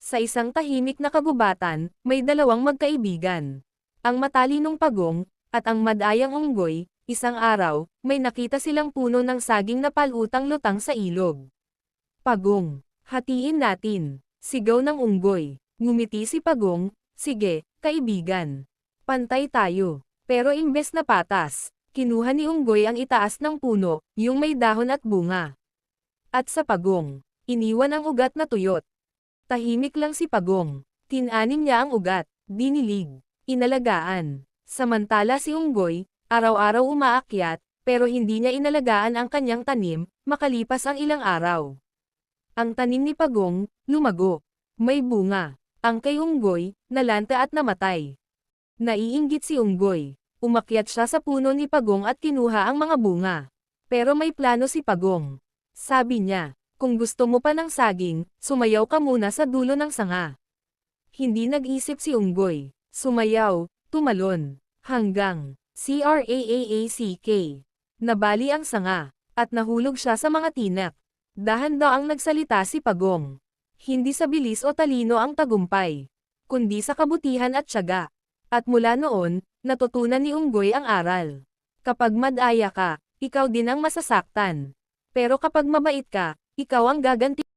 Sa isang tahimik na kagubatan, may dalawang magkaibigan. Ang matalinong pagong, at ang madayang unggoy. Isang araw, may nakita silang puno ng saging na palutang-lutang sa ilog. Pagong, hatiin natin. Sigaw ng unggoy. Ngumiti si Pagong, sige, kaibigan. Pantay tayo. Pero imbes na patas, kinuha ni unggoy ang itaas ng puno, yung may dahon at bunga. At sa Pagong, iniwan ang ugat na tuyot. Tahimik lang si Pagong. Tinanim niya ang ugat, dinilig, inalagaan. Samantala si unggoy, araw-araw umaakyat, pero hindi niya inalagaan ang kanyang tanim, makalipas ang ilang araw. Ang tanim ni Pagong, lumago. May bunga. Ang kay unggoy, nalanta at namatay. Naiinggit si unggoy. Umakyat siya sa puno ni Pagong at kinuha ang mga bunga. Pero may plano si Pagong. Sabi niya, kung gusto mo pa ng saging, sumayaw ka muna sa dulo ng sanga. Hindi nag-isip si unggoy. Sumayaw, tumalon, hanggang CRAAACK. Nabali ang sanga, at nahulog siya sa mga tinak. Dahan-daang nagsalita si Pagong. Hindi sa bilis o talino ang tagumpay, kundi sa kabutihan at tiyaga. At mula noon, natutunan ni unggoy ang aral. Kapag madaya ka, ikaw din ang masasaktan. Pero kapag mabait ka, ikaw ang gaganti.